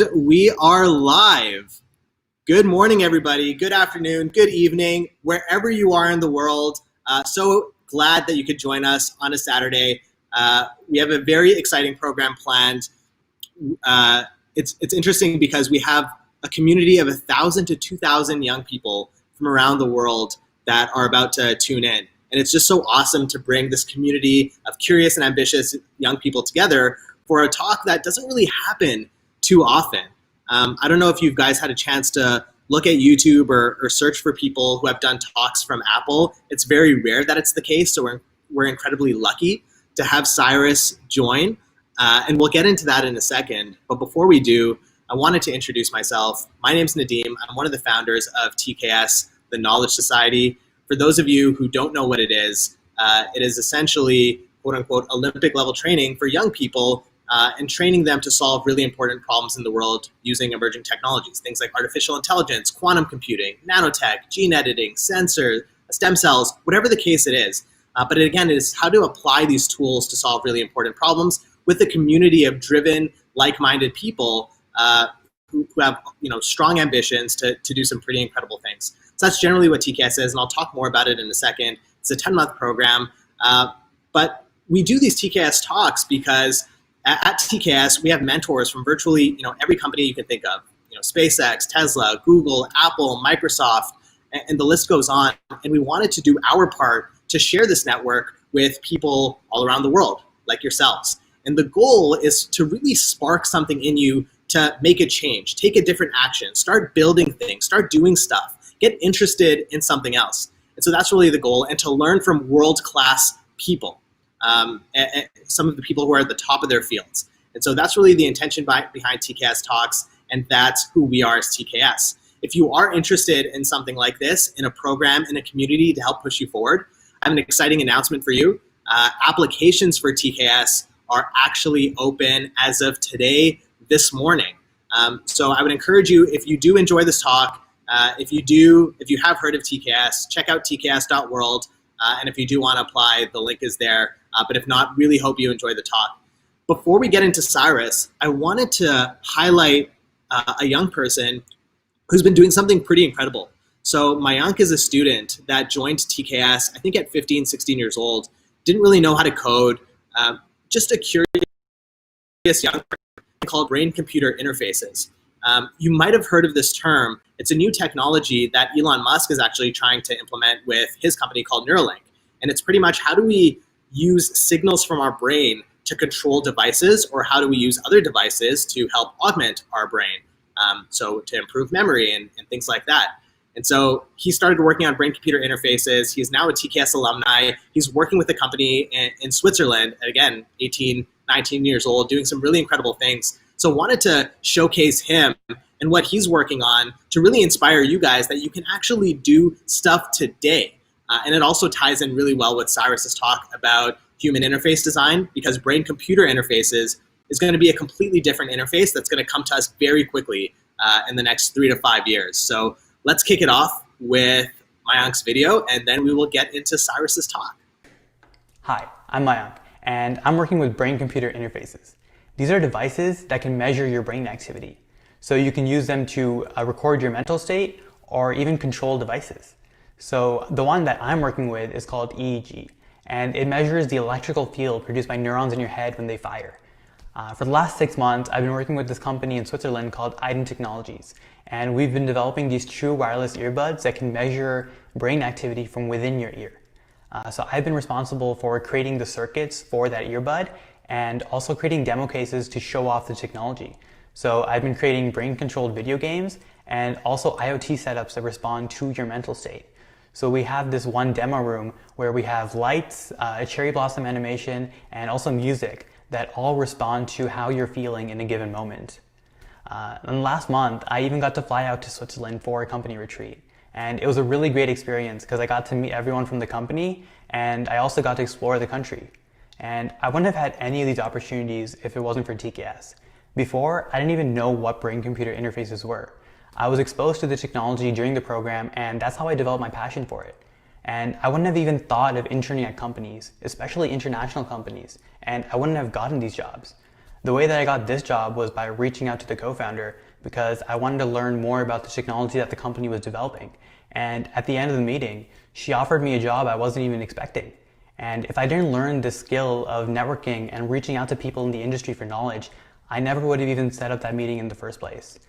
And we are live. Good morning, everybody. Good afternoon, good evening, wherever you are in the world. So glad that you could join us on a Saturday. We have a very exciting program planned. It's interesting because we have a community of 1,000 to 2,000 young people from around the world that are about to tune in. And it's just so awesome to bring this community of curious and ambitious young people together for a talk that doesn't really happen too often. I don't know if you guys had a chance to look at YouTube or search for people who have done talks from Apple. It's very rare that it's the case, so we're incredibly lucky to have Cyrus join. And we'll get into that in a second. But before we do, I wanted to introduce myself. My name's Nadeem. I'm one of the founders of TKS, the Knowledge Society. For those of you who don't know what it is essentially, quote unquote, Olympic level training for young people and training them to solve really important problems in the world using emerging technologies, things like artificial intelligence, quantum computing, nanotech, gene editing, sensors, stem cells, whatever the case it is. But again, it is how to apply these tools to solve really important problems with a community of driven, like-minded people who have strong ambitions to do some pretty incredible things. So that's generally what TKS is, and I'll talk more about it in a second. It's a 10-month program, but we do these TKS talks because at TKS, we have mentors from virtually every company you can think of, SpaceX, Tesla, Google, Apple, Microsoft, and the list goes on. And we wanted to do our part to share this network with people all around the world, like yourselves. And the goal is to really spark something in you to make a change, take a different action, start building things, start doing stuff, get interested in something else. And so that's really the goal, and to learn from world-class people. And some of the people who are at the top of their fields. And so that's really the intention behind TKS Talks, and that's who we are as TKS. If you are interested in something like this, in a program, in a community to help push you forward, I have an exciting announcement for you. Applications for TKS are actually open as of today, this morning. So I would encourage you, if you do enjoy this talk, if you have heard of TKS, check out tks.world. And if you do want to apply, the link is there. But if not, really hope you enjoy the talk. Before we get into Cyrus, I wanted to highlight a young person who's been doing something pretty incredible. So Mayank is a student that joined TKS, I think at 15, 16 years old, didn't really know how to code, just a curious young person called brain-computer interfaces. You might have heard of this term. It's a new technology that Elon Musk is actually trying to implement with his company called Neuralink. And it's pretty much, how do we use signals from our brain to control devices, or how do we use other devices to help augment our brain? So to improve memory and things like that. And so he started working on brain-computer interfaces. He's now a TKS alumni. He's working with a company in Switzerland, again, 18, 19 years old, doing some really incredible things. So wanted to showcase him and what he's working on to really inspire you guys that you can actually do stuff today. And it also ties in really well with Cyrus's talk about human interface design, because brain-computer interfaces is going to be a completely different interface that's going to come to us very quickly in the next 3 to 5 years. So let's kick it off with Mayank's video, and then we will get into Cyrus's talk. Hi, I'm Mayank, and I'm working with brain-computer interfaces. These are devices that can measure your brain activity. So you can use them to record your mental state or even control devices. So the one that I'm working with is called EEG, and it measures the electrical field produced by neurons in your head when they fire. For the last 6 months, I've been working with this company in Switzerland called Irani Technologies, and we've been developing these true wireless earbuds that can measure brain activity from within your ear. So I've been responsible for creating the circuits for that earbud and also creating demo cases to show off the technology. So I've been creating brain-controlled video games and also IoT setups that respond to your mental state. So we have this one demo room where we have lights, a cherry blossom animation, and also music that all respond to how you're feeling in a given moment. And last month, I even got to fly out to Switzerland for a company retreat. And it was a really great experience because I got to meet everyone from the company, and I also got to explore the country. And I wouldn't have had any of these opportunities if it wasn't for TKS. Before, I didn't even know what brain-computer interfaces were. I was exposed to the technology during the program, and that's how I developed my passion for it. And I wouldn't have even thought of interning at companies, especially international companies, and I wouldn't have gotten these jobs. The way that I got this job was by reaching out to the co-founder because I wanted to learn more about the technology that the company was developing. And at the end of the meeting, she offered me a job I wasn't even expecting. And if I didn't learn the skill of networking and reaching out to people in the industry for knowledge, I never would have even set up that meeting in the first place.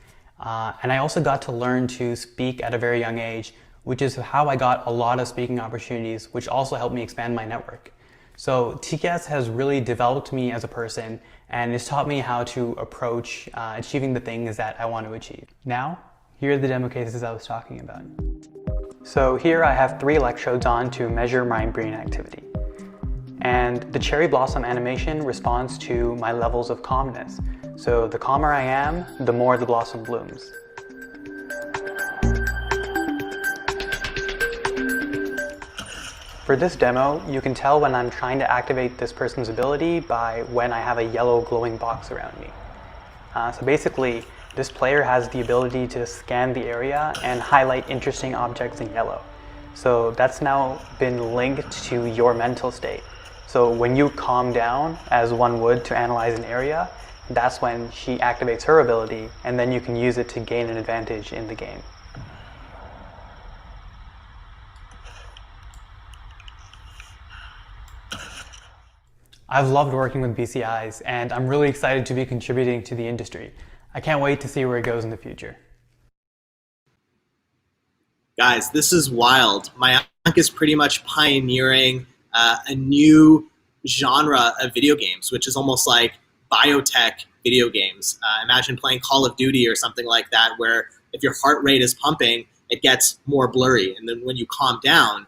And I also got to learn to speak at a very young age, which is how I got a lot of speaking opportunities, which also helped me expand my network. So TKS has really developed me as a person and has taught me how to approach achieving the things that I want to achieve. Now, here are the demo cases I was talking about. So here I have 3 electrodes on to measure my brain activity. And the cherry blossom animation responds to my levels of calmness. So the calmer I am, the more the blossom blooms. For this demo, you can tell when I'm trying to activate this person's ability by when I have a yellow glowing box around me. So basically, this player has the ability to scan the area and highlight interesting objects in yellow. So that's now been linked to your mental state. So when you calm down, as one would to analyze an area, that's when she activates her ability, and then you can use it to gain an advantage in the game. I've loved working with BCIs, and I'm really excited to be contributing to the industry. I can't wait to see where it goes in the future. Guys, this is wild. Mayank is pretty much pioneering a new genre of video games, which is almost like biotech video games. Imagine playing Call of Duty or something like that, where if your heart rate is pumping, it gets more blurry. And then when you calm down,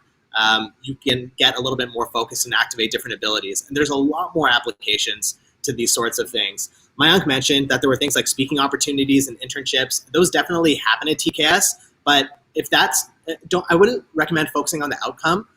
you can get a little bit more focused and activate different abilities. And there's a lot more applications to these sorts of things. Mayank mentioned that there were things like speaking opportunities and internships. Those definitely happen at TKS, but if that's, I wouldn't recommend focusing on the outcome.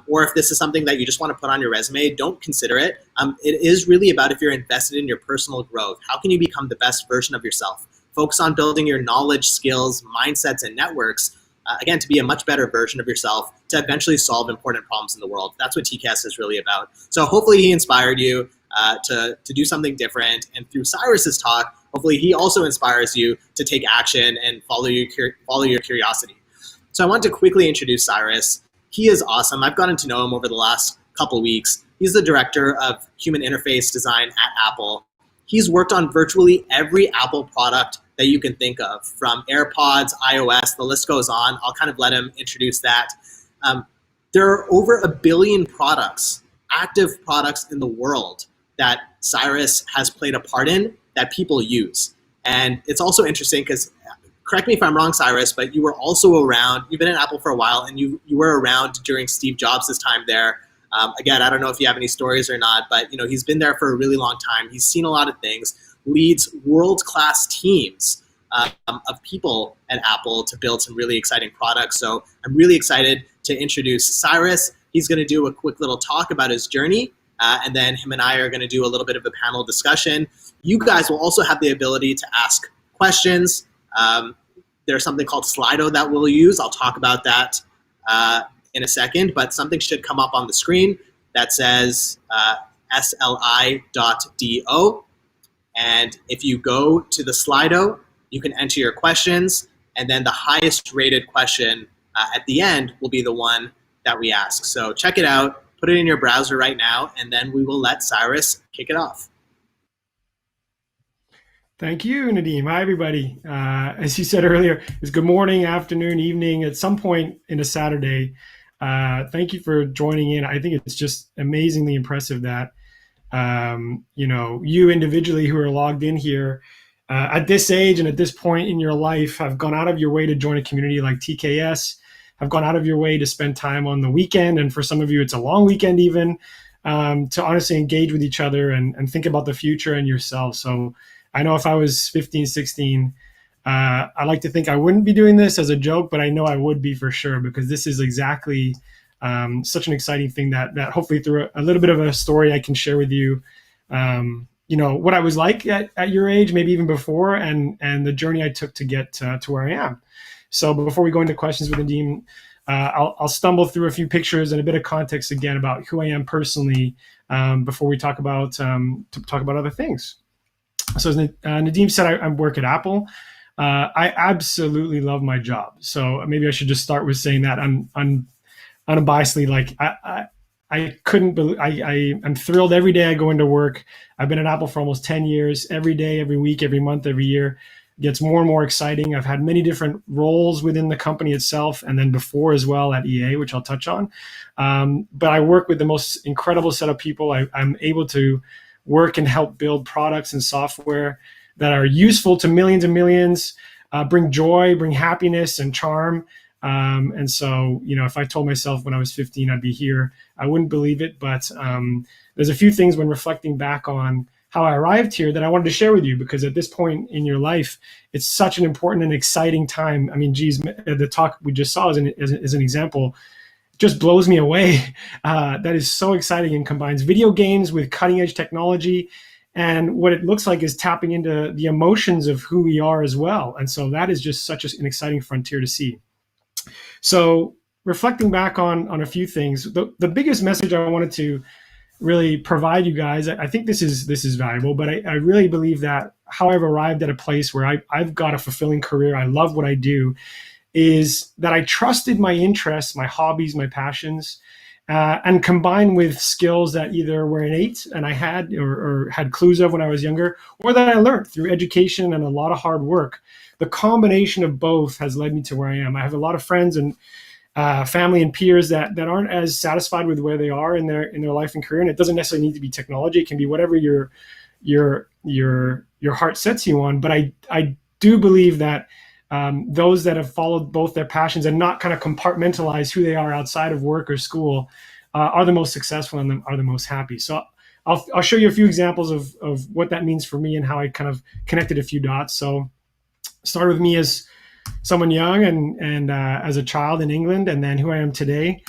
Or if this is something that you just want to put on your resume, don't consider it. It is really about if you're invested in your personal growth. How can you become the best version of yourself? Focus on building your knowledge, skills, mindsets, and networks, again, to be a much better version of yourself to eventually solve important problems in the world. That's what TKS is really about. So hopefully he inspired you to do something different. And through Cyrus's talk, hopefully he also inspires you to take action and follow your curiosity. So I want to quickly introduce Cyrus. He is awesome. I've gotten to know him over the last couple weeks. He's the director of human interface design at Apple. He's worked on virtually every Apple product that you can think of, from AirPods, iOS, the list goes on. I'll kind of let him introduce that. There are over 1 billion products, active products in the world that Cyrus has played a part in that people use. And it's also interesting because, correct me if I'm wrong, Cyrus, but you were also around, you've been at Apple for a while, and you were around during Steve Jobs' time there. Again, I don't know if you have any stories or not, but he's been there for a really long time. He's seen a lot of things, leads world-class teams of people at Apple to build some really exciting products. So I'm really excited to introduce Cyrus. He's going to do a quick little talk about his journey, and then him and I are going to do a little bit of a panel discussion. You guys will also have the ability to ask questions. There's something called Slido that we'll use. I'll talk about that in a second, but something should come up on the screen that says sli.do. And if you go to the Slido, you can enter your questions, and then the highest rated question at the end will be the one that we ask. So check it out, put it in your browser right now, and then we will let Cyrus kick it off. Thank you, Nadeem. Hi, everybody. As you said earlier, it's good morning, afternoon, evening, at some point in a Saturday. Thank you for joining in. I think it's just amazingly impressive that, you individually who are logged in here at this age and at this point in your life have gone out of your way to join a community like TKS, have gone out of your way to spend time on the weekend. And for some of you, it's a long weekend even, to honestly engage with each other and think about the future and yourself. So I know if I was 15, 16, I like to think I wouldn't be doing this as a joke, but I know I would be for sure, because this is exactly such an exciting thing that hopefully through a little bit of a story I can share with you, what I was like at your age, maybe even before, and the journey I took to get to where I am. So before we go into questions with Nadeem, I'll stumble through a few pictures and a bit of context again about who I am personally before we talk about other things. So as Nadeem said, I work at Apple. I absolutely love my job. So maybe I should just start with saying that I'm unbiasedly, like I couldn't believe, I'm thrilled every day I go into work. I've been at Apple for almost 10 years. Every day, every week, every month, every year gets more and more exciting. I've had many different roles within the company itself, and then before as well at EA, which I'll touch on. But I work with the most incredible set of people. I'm able to work and help build products and software that are useful to millions and millions, bring joy, bring happiness and charm. And so, if I told myself when I was 15 I'd be here, I wouldn't believe it. But there's a few things when reflecting back on how I arrived here that I wanted to share with you, because at this point in your life, it's such an important and exciting time. I mean, geez, the talk we just saw as an example just blows me away. That is so exciting and combines video games with cutting edge technology. And what it looks like is tapping into the emotions of who we are as well. And so that is just such an exciting frontier to see. So reflecting back on a few things, the biggest message I wanted to really provide you guys, I think this is valuable, but I really believe that how I've arrived at a place where I've got a fulfilling career, I love what I do, is that I trusted my interests, my hobbies, my passions, and combined with skills that either were innate and I had or had clues of when I was younger, or that I learned through education and a lot of hard work. The combination of both has led me to where I am. I have a lot of friends and family and peers that aren't as satisfied with where they are in their life and career. And it doesn't necessarily need to be technology. It can be whatever your heart sets you on. But I do believe that those that have followed both their passions and not kind of compartmentalize who they are outside of work or school are the most successful and are the most happy. So I'll show you a few examples of what that means for me and how I kind of connected a few dots. So start with me as someone young and as a child in England, and then who I am today.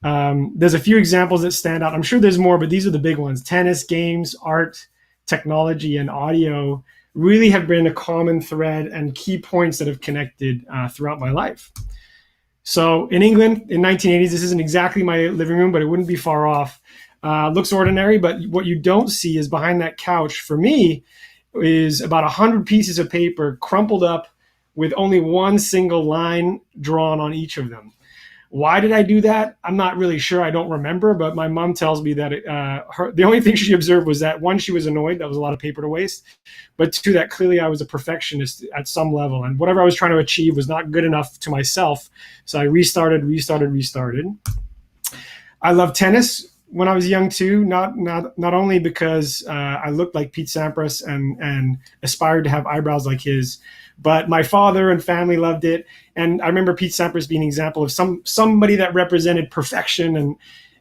There's a few examples that stand out. I'm sure there's more, but these are the big ones. Tennis, games, art, technology, and audio really have been a common thread and key points that have connected throughout my life. So in England in 1980s, this isn't exactly my living room, but it wouldn't be far off. Looks ordinary, but what you don't see is behind that couch, for me, is about 100 pieces of paper crumpled up with only one single line drawn on each of them. Why did I do that? I'm not really sure. I don't remember, but my mom tells me that the only thing she observed was that, one, she was annoyed. That was a lot of paper to waste. But two, that clearly I was a perfectionist at some level. And whatever I was trying to achieve was not good enough to myself. So I restarted. I love tennis when I was young too, not only because I looked like Pete Sampras and aspired to have eyebrows like his, but my father and family loved it. And I remember Pete Sampras being an example of somebody that represented perfection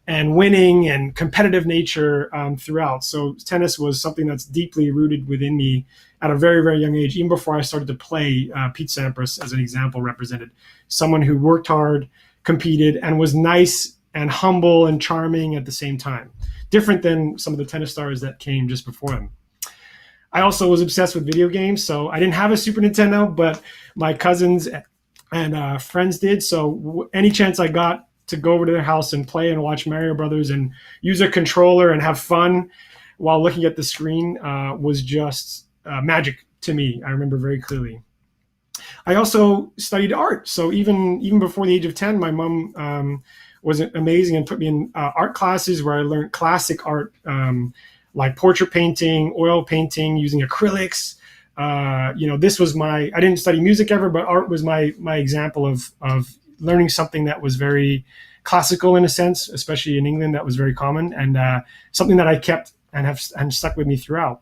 and winning and competitive nature throughout. So tennis was something that's deeply rooted within me at a very, very young age. Even before I started to play, Pete Sampras, as an example, represented someone who worked hard, competed, and was nice and humble and charming at the same time. Different than some of the tennis stars that came just before him. I also was obsessed with video games. So I didn't have a Super Nintendo, but my cousins and friends did. So any chance I got to go over to their house and play and watch Mario Brothers and use a controller and have fun while looking at the screen was just magic to me. I remember very clearly. I also studied art. So even before the age of 10, my mom was amazing and put me in art classes where I learned classic art, like portrait painting, oil painting, using acrylics. This was I didn't study music ever, but art was my example of learning something that was very classical in a sense, especially in England. That was very common, and something that I kept and stuck with me throughout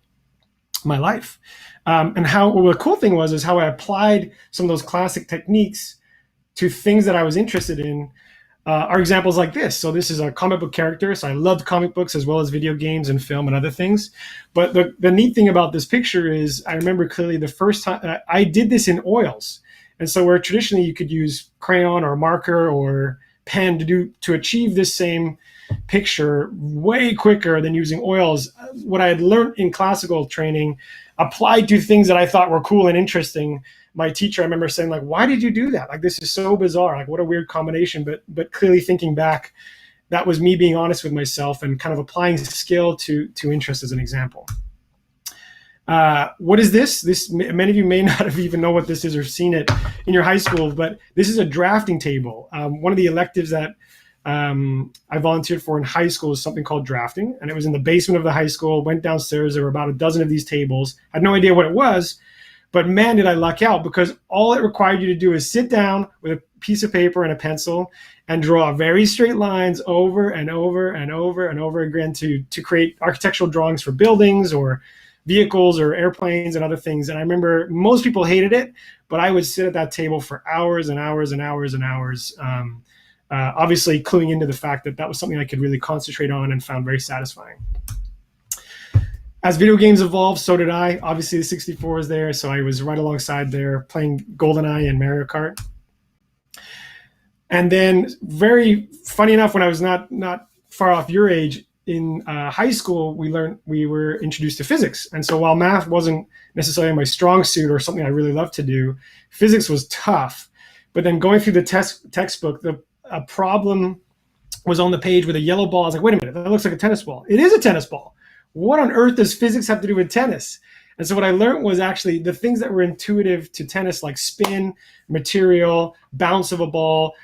my life. The cool thing is how I applied some of those classic techniques to things that I was interested in. Are examples like this. So this is a comic book character. So I loved comic books as well as video games and film and other things. But the neat thing about this picture is I remember clearly the first time I did this in oils. And so where traditionally you could use crayon or marker or pen to achieve this same picture way quicker than using oils, what I had learned in classical training applied to things that I thought were cool and interesting. My teacher, I remember saying, like, why did you do that? Like, this is so bizarre. Like, what a weird combination. But clearly thinking back, that was me being honest with myself and kind of applying skill to interest as an example. What is this? Many of you may not have even know what this is or seen it in your high school, but this is a drafting table. One of the electives that I volunteered for in high school is something called drafting, and it was in the basement of the high school. Went downstairs, there were about a dozen of these tables. Had no idea what it was, but man, did I luck out, because all it required you to do is sit down with a piece of paper and a pencil and draw very straight lines over and over and over and over again to create architectural drawings for buildings or vehicles or airplanes and other things. And I remember most people hated it, but I would sit at that table for hours and hours and hours and hours. Obviously cluing into the fact that that was something I could really concentrate on and found very satisfying. As video games evolved, so did I. Obviously the 64 was there, so I was right alongside there playing GoldenEye and Mario Kart. And then, very funny enough, when I was not far off your age, in high school, we were introduced to physics. And so while math wasn't necessarily my strong suit or something I really loved to do, physics was tough. But then going through the textbook, a problem was on the page with a yellow ball. I was like, wait a minute, that looks like a tennis ball. It is a tennis ball. What on earth does physics have to do with tennis? And so what I learned was actually the things that were intuitive to tennis, like spin, material, bounce of a ball,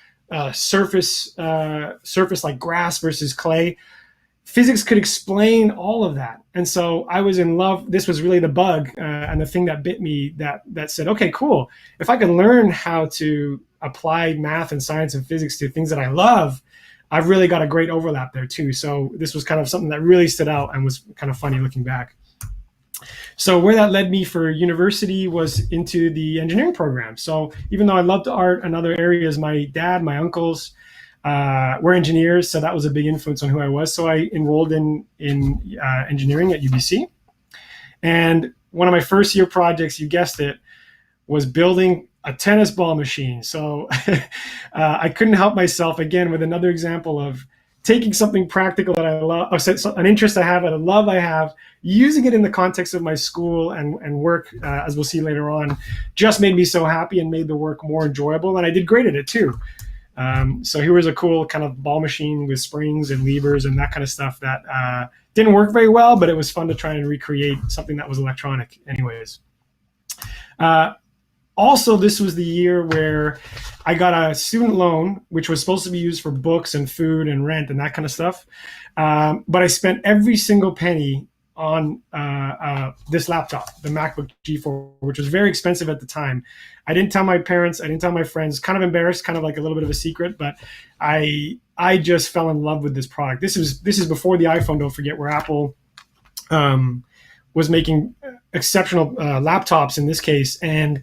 surface like grass versus clay. Physics could explain all of that. And so I was in love. This was really the bug and the thing that bit me that said, okay, cool. If I can learn how to apply math and science and physics to things that I love, I've really got a great overlap there too. So this was kind of something that really stood out and was kind of funny looking back. So where that led me for university was into the engineering program. So even though I loved art and other areas, my dad, my uncles were engineers. So that was a big influence on who I was. So I enrolled in engineering at UBC. And one of my first year projects, you guessed it, was building a tennis ball machine. So I couldn't help myself, again, with another example of taking something practical that I love, an interest I have and a love I have, using it in the context of my school and work, as we'll see later on, just made me so happy and made the work more enjoyable. And I did great at it too. So here was a cool kind of ball machine with springs and levers and that kind of stuff that didn't work very well, but it was fun to try and recreate something that was electronic anyways. Also, this was the year where I got a student loan, which was supposed to be used for books and food and rent and that kind of stuff. But I spent every single penny on this laptop, the MacBook G4, which was very expensive at the time. I didn't tell my parents. I didn't tell my friends. Kind of embarrassed, kind of like a little bit of a secret. But I just fell in love with this product. This is before the iPhone, don't forget, where Apple was making exceptional laptops in this case. And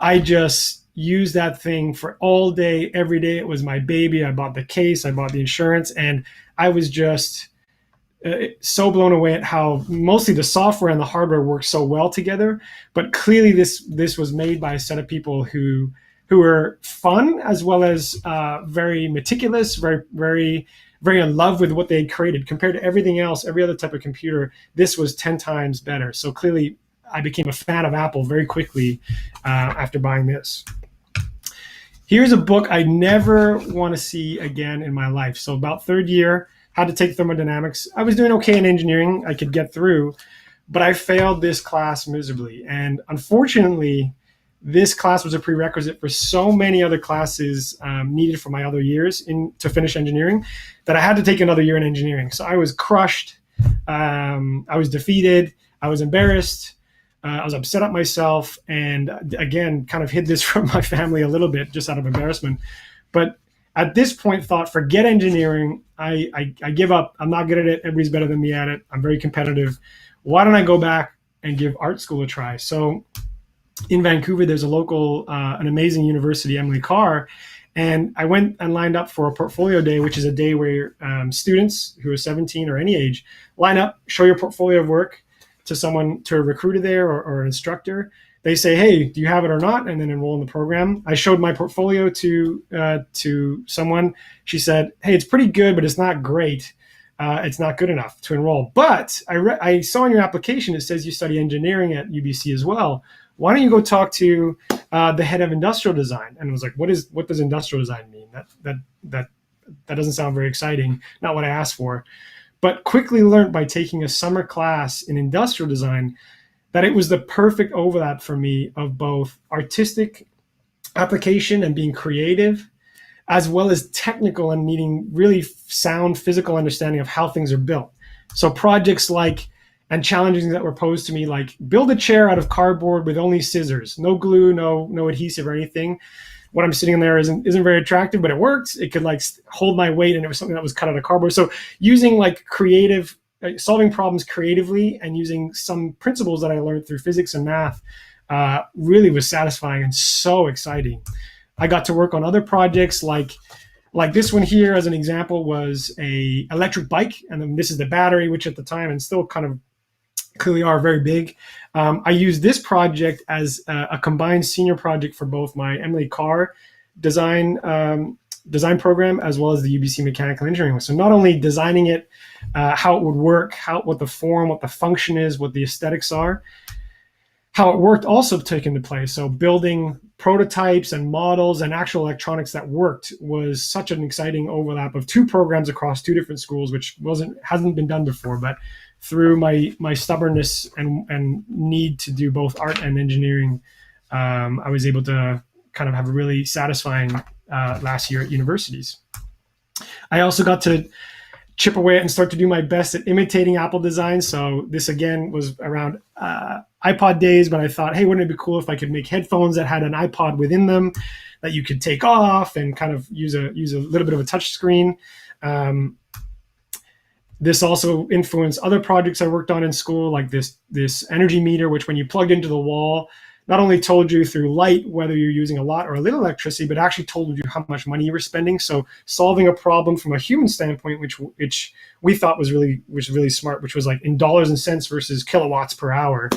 I just used that thing for all day, every day. It was my baby. I bought the case, I bought the insurance, and I was just so blown away at how mostly the software and the hardware work so well together. But clearly this was made by a set of people who were fun as well as very meticulous, very in love with what they had created. Compared to everything else, every other type of computer, this was 10 times better. So clearly I became a fan of Apple very quickly after buying this. Here's a book I never want to see again in my life. So about third year, had to take thermodynamics. I was doing okay in engineering. I could get through, but I failed this class miserably. And unfortunately, this class was a prerequisite for so many other classes needed for my other years to finish engineering that I had to take another year in engineering. So I was crushed. I was defeated. I was embarrassed. I was upset at myself, and again, kind of hid this from my family a little bit just out of embarrassment. But at this point, thought, forget engineering. I give up. I'm not good at it. Everybody's better than me at it. I'm very competitive. Why don't I go back and give art school a try? So in Vancouver, there's a local, an amazing university, Emily Carr, and I went and lined up for a portfolio day, which is a day where students who are 17 or any age line up, show your portfolio of work to a recruiter there or an instructor. They say, hey, do you have it or not? And then enroll in the program. I showed my portfolio to someone. She said, hey, it's pretty good, but it's not great. It's not good enough to enroll. But I saw in your application, it says you study engineering at UBC as well. Why don't you go talk to the head of industrial design? And I was like, what does industrial design mean? That doesn't sound very exciting. Not what I asked for. But quickly learned by taking a summer class in industrial design that it was the perfect overlap for me of both artistic application and being creative, as well as technical and needing really sound physical understanding of how things are built. So projects like, and challenges that were posed to me, like build a chair out of cardboard with only scissors, no glue, no adhesive or anything. What I'm sitting in there isn't very attractive, but it works. It could like hold my weight, and it was something that was cut out of cardboard. So using like creative, solving problems creatively and using some principles that I learned through physics and math really was satisfying and so exciting. I got to work on other projects like this one here, as an example, was a electric bike. And then this is the battery, which at the time, and still kind of clearly are, very big. I used this project as a combined senior project for both my Emily Carr design program as well as the UBC mechanical engineering. So not only designing it, how it would work, what the form, what the function is, what the aesthetics are, how it worked also took into play. So building prototypes and models and actual electronics that worked was such an exciting overlap of two programs across two different schools, which hasn't been done before. But through my stubbornness and need to do both art and engineering, I was able to kind of have a really satisfying last year at universities. I also got to chip away at and start to do my best at imitating Apple design. So this again was around iPod days, but I thought, hey, wouldn't it be cool if I could make headphones that had an iPod within them that you could take off and kind of use a little bit of a touch screen. This also influenced other projects I worked on in school, like this energy meter, which when you plugged into the wall, not only told you through light whether you're using a lot or a little electricity, but actually told you how much money you were spending. So solving a problem from a human standpoint, which we thought was really smart, which was like in dollars and cents versus kilowatts per hour,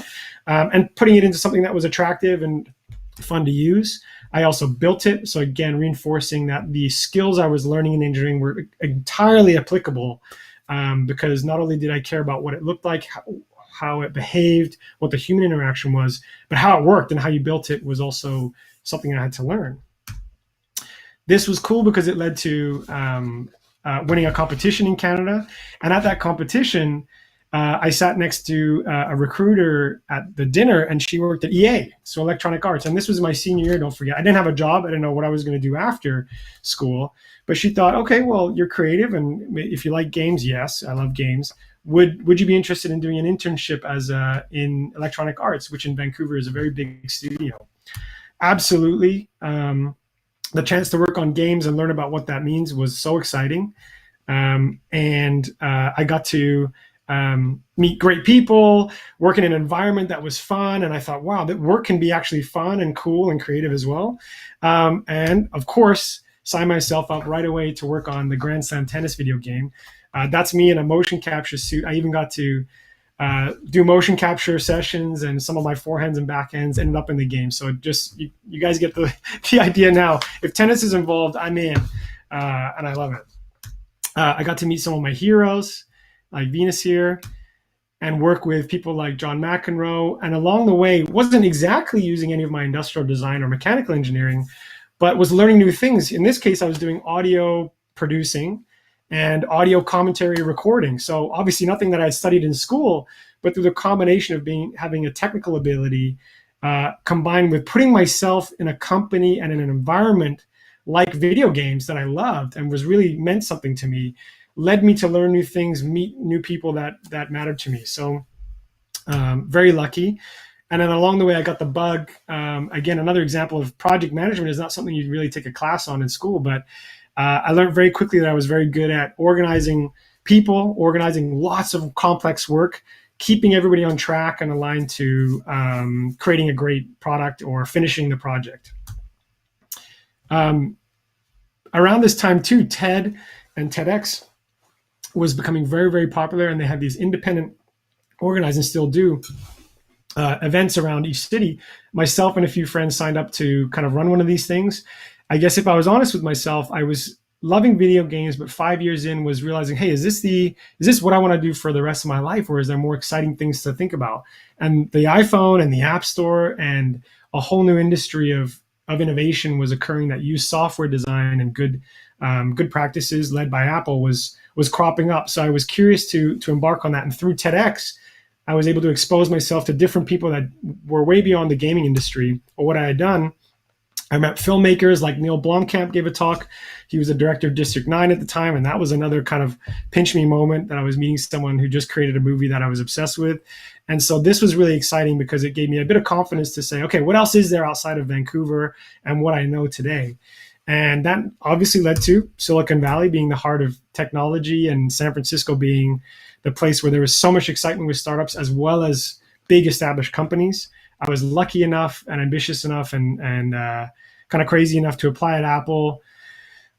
and putting it into something that was attractive and fun to use. I also built it. So again, reinforcing that the skills I was learning in engineering were entirely applicable, because not only did I care about what it looked like, how it behaved, what the human interaction was, but how it worked and how you built it was also something I had to learn. This was cool because it led to winning a competition in Canada. And at that competition, I sat next to a recruiter at the dinner, and she worked at EA, so Electronic Arts. And this was my senior year, don't forget. I didn't have a job. I didn't know what I was going to do after school. But she thought, okay, well, you're creative, and if you like games, yes, I love games. Would you be interested in doing an internship in Electronic Arts, which in Vancouver is a very big studio? Absolutely. The chance to work on games and learn about what that means was so exciting. And I got to meet great people, work in an environment that was fun. And I thought, wow, that work can be actually fun and cool and creative as well. And of course, sign myself up right away to work on the Grand Slam tennis video game. That's me in a motion capture suit. I even got to do motion capture sessions, and some of my forehands and backhands ended up in the game. So just you guys get the idea now. If tennis is involved, I'm in, and I love it. I got to meet some of my heroes, like Venus here, and work with people like John McEnroe. And along the way, wasn't exactly using any of my industrial design or mechanical engineering, but was learning new things. In this case, I was doing audio producing and audio commentary recording. So obviously nothing that I had studied in school, but through the combination of having a technical ability combined with putting myself in a company and in an environment like video games that I loved and was really meant something to me, led me to learn new things, meet new people that mattered to me. So very lucky. And then along the way, I got the bug. Again, another example of project management is not something you really take a class on in school, but I learned very quickly that I was very good at organizing people, organizing lots of complex work, keeping everybody on track and aligned to creating a great product or finishing the project. Around this time too, TED and TEDx was becoming very, very popular, and they had these independent, organized and still do, events around each city. Myself and a few friends signed up to kind of run one of these things. I guess if I was honest with myself, I was loving video games, but 5 years in was realizing, hey, is this what I want to do for the rest of my life, or is there more exciting things to think about? And the iPhone and the App Store and a whole new industry of innovation was occurring that used software design and good practices led by Apple was cropping up. So I was curious to embark on that. And through TEDx, I was able to expose myself to different people that were way beyond the gaming industry or what I had done. I met filmmakers like Neil Blomkamp gave a talk. He was a director of District 9 at the time, and that was another kind of pinch me moment that I was meeting someone who just created a movie that I was obsessed with. And so this was really exciting because it gave me a bit of confidence to say, okay, what else is there outside of Vancouver and what I know today? And that obviously led to Silicon Valley being the heart of technology and San Francisco being the place where there was so much excitement with startups as well as big established companies. I was lucky enough and ambitious enough and kind of crazy enough to apply at Apple,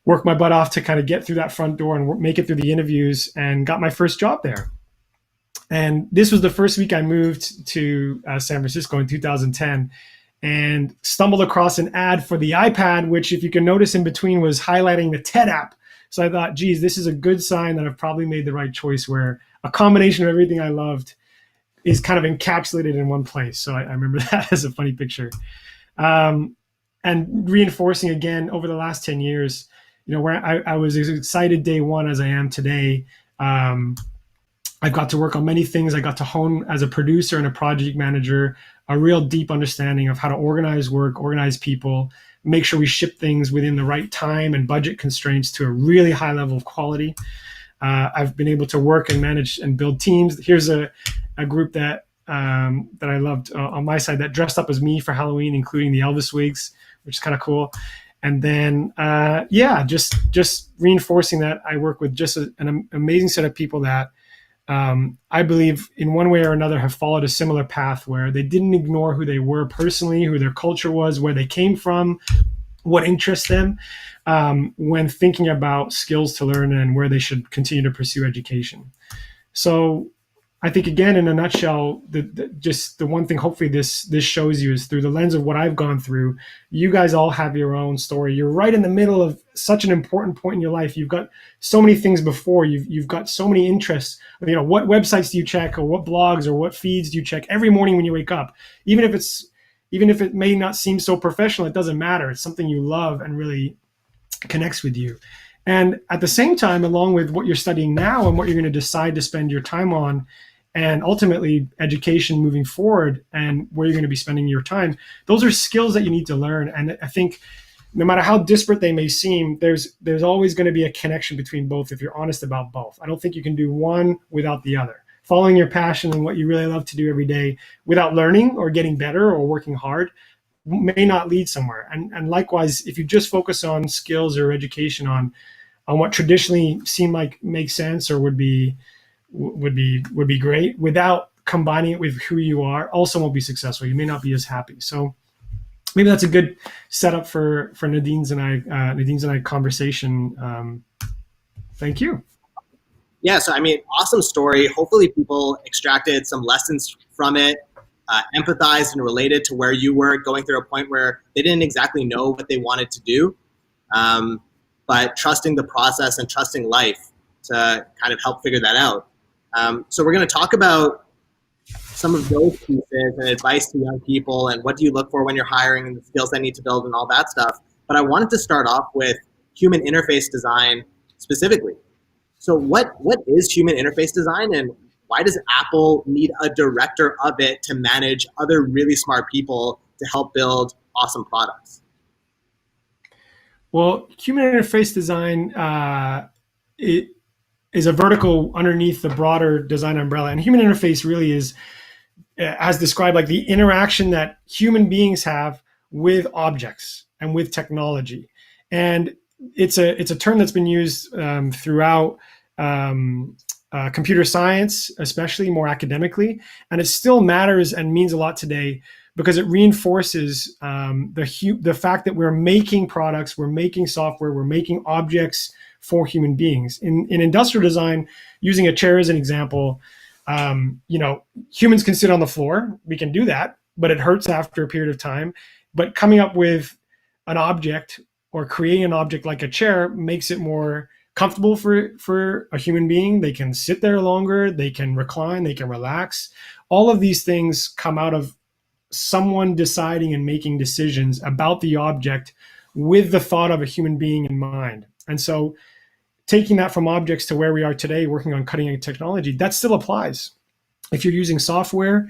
work my butt off to kind of get through that front door and make it through the interviews, and got my first job there. And this was the first week I moved to San Francisco in 2010 and stumbled across an ad for the iPad, which, if you can notice in between, was highlighting the TED app. So I thought, geez, this is a good sign that I've probably made the right choice, where a combination of everything I loved is kind of encapsulated in one place. So I remember that as a funny picture. And reinforcing again over the last 10 years, where I was as excited day one as I am today. I've got to work on many things. I got to hone as a producer and a project manager, a real deep understanding of how to organize work, organize people, make sure we ship things within the right time and budget constraints to a really high level of quality. I've been able to work and manage and build teams. Here's a group that I loved on my side that dressed up as me for Halloween, including the Elvis wigs, which is kind of cool. And then, just reinforcing that I work with just an amazing set of people that I believe in one way or another have followed a similar path, where they didn't ignore who they were personally, who their culture was, where they came from, what interests them, when thinking about skills to learn and where they should continue to pursue education. So I think, again, in a nutshell, the one thing hopefully this shows you is through the lens of what I've gone through. You guys all have your own story. You're right in the middle of such an important point in your life. You've got so many things before. You've got so many interests. What websites do you check, or what blogs or what feeds do you check every morning when you wake up? Even if it may not seem so professional, it doesn't matter. It's something you love and really connects with you. And at the same time, along with what you're studying now and what you're going to decide to spend your time on, and ultimately education moving forward and where you're going to be spending your time, those are skills that you need to learn. And I think no matter how disparate they may seem, there's always going to be a connection between both if you're honest about both. I don't think you can do one without the other. Following your passion and what you really love to do every day without learning or getting better or working hard may not lead somewhere. And likewise, if you just focus on skills or education on what traditionally seem like makes sense or would be great, without combining it with who you are, also won't be successful. You may not be as happy. So maybe that's a good setup for Nadine's and I conversation. Thank you. Yeah, so awesome story. Hopefully people extracted some lessons from it, empathized and related to where you were going through a point where they didn't exactly know what they wanted to do, but trusting the process and trusting life to kind of help figure that out. So we're going to talk about some of those pieces and advice to young people and what do you look for when you're hiring and the skills they need to build and all that stuff. But I wanted to start off with human interface design specifically. So what is human interface design, and why does Apple need a director of it to manage other really smart people to help build awesome products? Well, human interface design it is a vertical underneath the broader design umbrella. And human interface really is, as described, like the interaction that human beings have with objects and with technology. And it's a term that's been used throughout computer science, especially more academically, and it still matters and means a lot today because it reinforces the fact that we're making products, we're making software, we're making objects for human beings. In industrial design, using a chair as an example, humans can sit on the floor. We can do that, but it hurts after a period of time. But coming up with an object or creating an object like a chair makes it more comfortable for a human being. They can sit there longer, they can recline, they can relax. All of these things come out of someone deciding and making decisions about the object with the thought of a human being in mind. And so taking that from objects to where we are today, working on cutting edge technology, that still applies. if you're using software,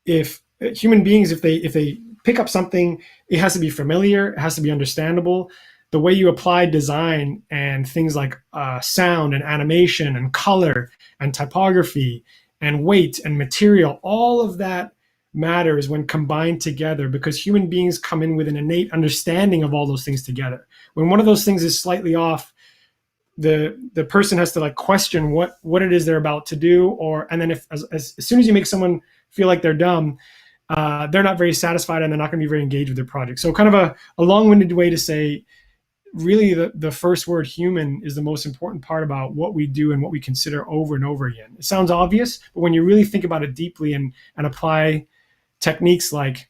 if human beings, if they pick up something, it has to be familiar, it has to be understandable. The way you apply design and things like sound and animation and color and typography and weight and material, all of that matters when combined together, because human beings come in with an innate understanding of all those things together. When one of those things is slightly off, the person has to like question what it is they're about to do, and then if as soon as you make someone feel like they're dumb, they're not very satisfied and they're not going to be very engaged with their project. So kind of a long-winded way to say, really the first word, human, is the most important part about what we do and what we consider over and over again. It sounds obvious, but when you really think about it deeply and apply techniques like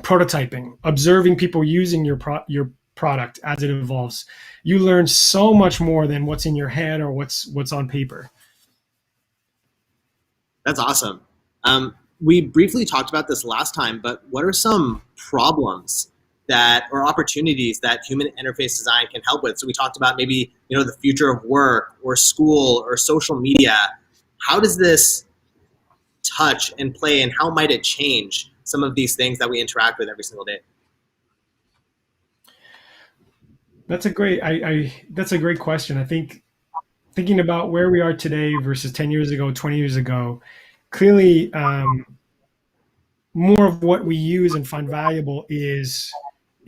prototyping, observing people using your product as it evolves, you learn so much more than what's in your head or what's on paper. That's awesome. We briefly talked about this last time, but what are some problems or opportunities that human interface design can help with? So we talked about maybe, the future of work or school or social media. How does this touch and play, and how might it change some of these things that we interact with every single day? That's a great question. I think thinking about where we are today versus 10 years ago, 20 years ago, clearly more of what we use and find valuable is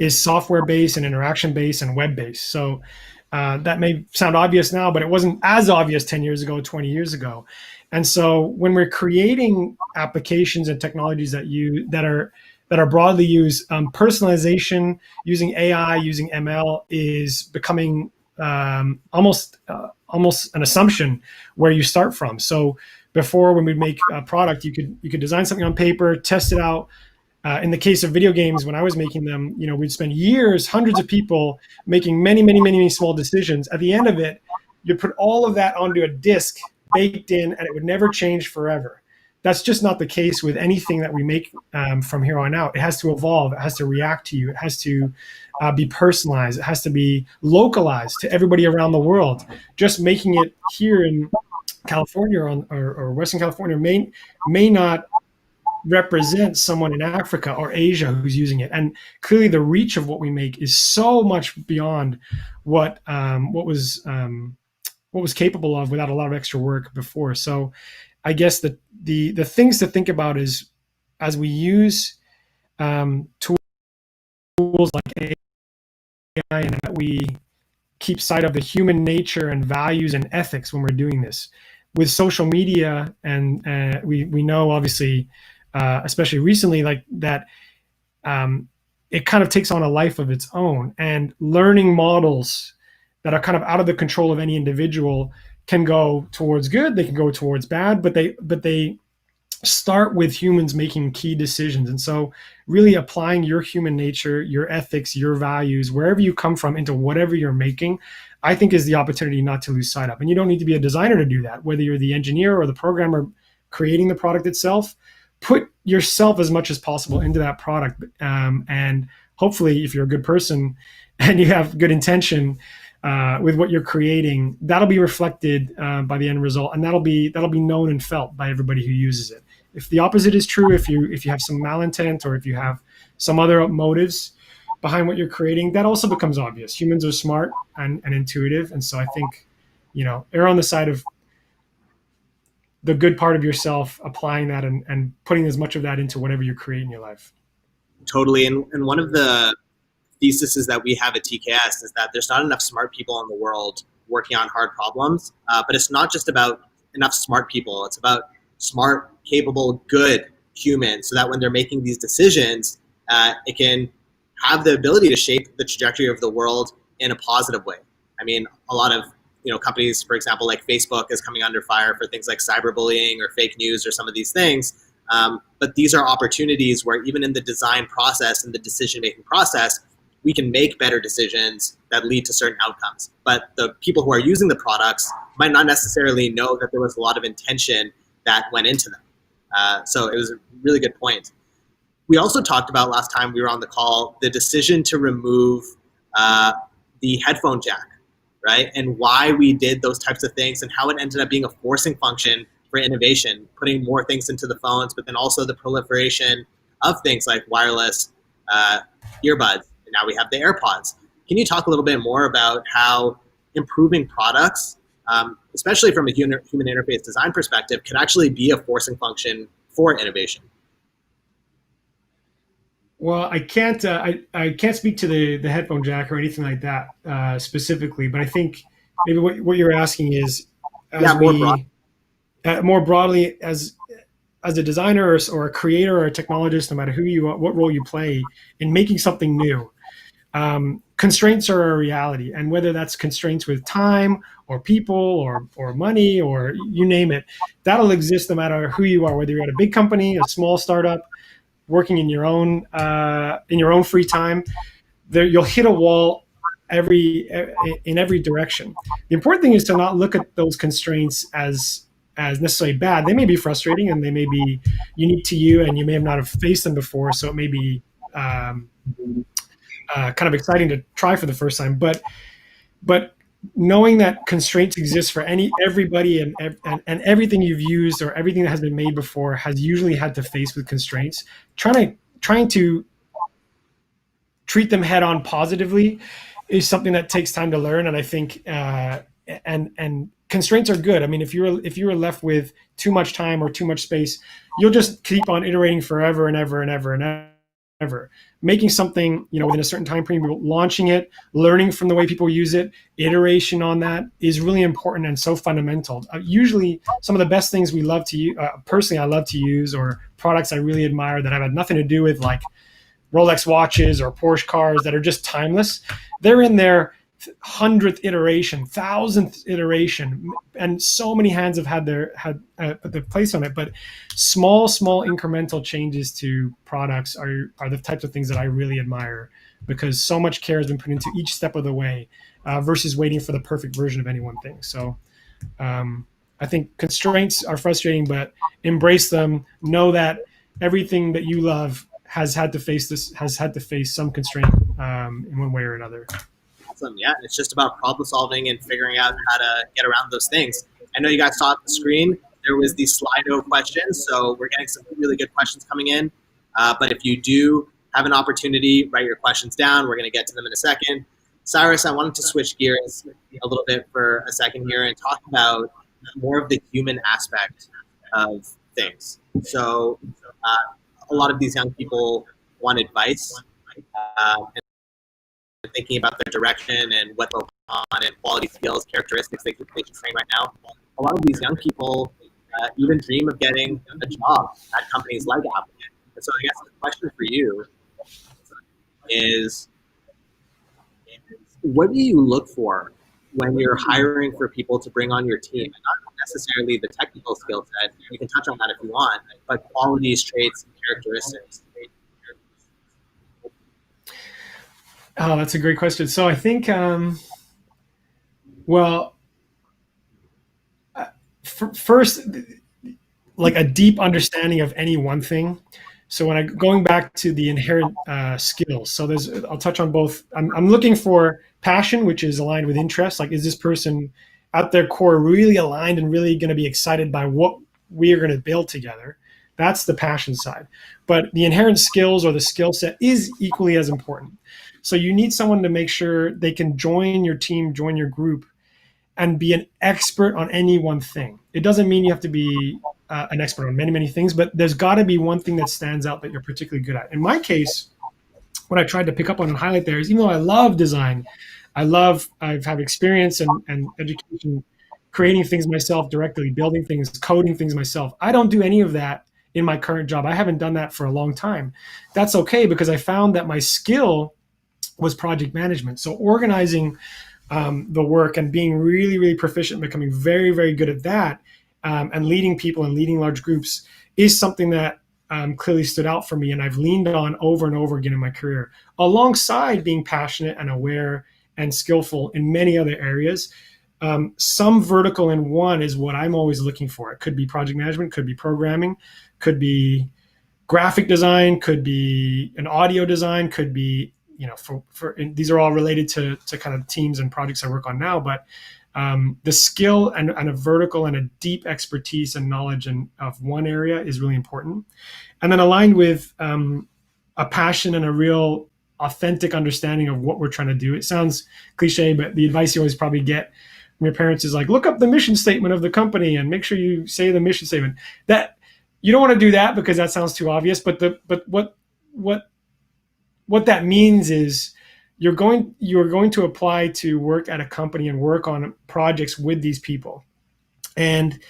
software based and interaction based and web based. So that may sound obvious now, but it wasn't as obvious 10 years ago, 20 years ago. And so when we're creating applications and technologies that are broadly used, personalization using AI, using ML is becoming almost an assumption where you start from. So before, when we'd make a product, you could design something on paper, test it out. In the case of video games, when I was making them, we'd spend years, hundreds of people making many, many, many, many small decisions. At the end of it, you put all of that onto a disk baked in, and it would never change forever. That's just not the case with anything that we make from here on out. It has to evolve. It has to react to you. It has to be personalized. It has to be localized to everybody around the world. Just making it here in California or Western California may not represent someone in Africa or Asia who's using it. And clearly the reach of what we make is so much beyond what was capable of without a lot of extra work before. So I guess the things to think about is, as we use tools like AI, and that we keep sight of the human nature and values and ethics when we're doing this. With social media, and we know obviously, especially recently, like that, it kind of takes on a life of its own, and learning models that are kind of out of the control of any individual can go towards good, they can go towards bad, but they start with humans making key decisions. And so really applying your human nature, your ethics, your values, wherever you come from, into whatever you're making, I think is the opportunity not to lose sight of. And you don't need to be a designer to do that. Whether you're the engineer or the programmer creating the product itself, put yourself as much as possible into that product. And hopefully, if you're a good person and you have good intention with what you're creating, that'll be reflected by the end result, and that'll be known and felt by everybody who uses it. If the opposite is true, if you have some malintent, or if you have some other motives behind what you're creating, that also becomes obvious. Humans are smart and intuitive, and so I think, err on the side of the good part of yourself, applying that and putting as much of that into whatever you create in your life. Totally, and one of the theses that we have at TKS is that there's not enough smart people in the world working on hard problems, but it's not just about enough smart people. It's about smart, capable, good humans, so that when they're making these decisions, it can have the ability to shape the trajectory of the world in a positive way. I mean, a lot of companies, for example, like Facebook, is coming under fire for things like cyberbullying or fake news or some of these things. But these are opportunities where even in the design process and the decision-making process, we can make better decisions that lead to certain outcomes. But the people who are using the products might not necessarily know that there was a lot of intention that went into them. So it was a really good point. We also talked about last time we were on the call, the decision to remove the headphone jack, right? And why we did those types of things, and how it ended up being a forcing function for innovation, putting more things into the phones, but then also the proliferation of things like wireless earbuds. And now we have the AirPods. Can you talk a little bit more about how improving products, especially from a human interface design perspective, can actually be a forcing function for innovation? Well, I can't speak to the headphone jack or anything like that specifically, but I think maybe what you're asking is, as more broadly as a designer or a creator or a technologist, no matter who you are, what role you play in making something new, constraints are a reality, and whether that's constraints with time or people or money or you name it, that'll exist no matter who you are, whether you're at a big company, a small startup, working in your own free time. There, you'll hit a wall in every direction. The important thing is to not look at those constraints as necessarily bad. They may be frustrating and they may be unique to you, and you may have not have faced them before. So it may be kind of exciting to try for the first time. But knowing that constraints exist for everybody and everything you've used or everything that has been made before has usually had to face with constraints. Trying to treat them head on positively is something that takes time to learn, and I think and constraints are good. I mean, if you were left with too much time or too much space, you'll just keep on iterating forever and ever and ever and ever. Making something, within a certain time frame, launching it, learning from the way people use it, iteration on that is really important and so fundamental. Usually, some of the best things we love to use, personally, I love to use, or products I really admire that have had nothing to do with like Rolex watches or Porsche cars that are just timeless. They're in their 100th iteration, 1000th iteration, and so many hands have put their place on it. But small incremental changes to products are the types of things that I really admire, because so much care has been put into each step of the way versus waiting for the perfect version of any one thing. So I think constraints are frustrating, but embrace them. Know that everything that you love has had to face some constraint in one way or another. Awesome. Yeah, it's just about problem solving and figuring out how to get around those things. I know you guys saw at the screen, there was the Slido questions, so we're getting some really good questions coming in. But if you do have an opportunity, write your questions down. We're going to get to them in a second. Cyrus, I wanted to switch gears a little bit for a second here and talk about more of the human aspect of things. So a lot of these young people want advice and thinking about their direction and what they'll on and quality skills, characteristics they should train right now. A lot of these young people even dream of getting a job at companies like Apple. And so I guess the question for you is, what do you look for when you're hiring for people to bring on your team? Not necessarily the technical skill set, you can touch on that if you want, but qualities, traits, and characteristics. Oh, that's a great question. So I think, first, like a deep understanding of any one thing. So going back to the inherent skills. So I'll touch on both. I'm looking for passion, which is aligned with interest. Like, is this person at their core really aligned and really going to be excited by what we are going to build together? That's the passion side. But the inherent skills or the skill set is equally as important. So you need someone to make sure they can join your team, join your group, and be an expert on any one thing. It doesn't mean you have to be an expert on many, many things, but there's got to be one thing that stands out that you're particularly good at. In my case, what I tried to pick up on and highlight there is, even though I love design, I've had experience and education creating things myself directly, building things, coding things myself. I don't do any of that in my current job. I haven't done that for a long time. That's okay, because I found that my skill was project management. So organizing the work and being really, really proficient, becoming very, very good at that, and leading people and leading large groups is something that clearly stood out for me, and I've leaned on over and over again in my career, alongside being passionate and aware and skillful in many other areas. Some vertical in one is what I'm always looking for. It could be project management, could be programming, could be graphic design, could be an audio design, could be these are all related to kind of teams and projects I work on now, but the skill and a vertical and a deep expertise and knowledge of one area is really important. And then aligned with a passion and a real authentic understanding of what we're trying to do. It sounds cliche, but the advice you always probably get from your parents is like, look up the mission statement of the company and make sure you say the mission statement. That you don't want to do that because that sounds too obvious, but what that means is you're going to apply to work at a company and work on projects with these people. And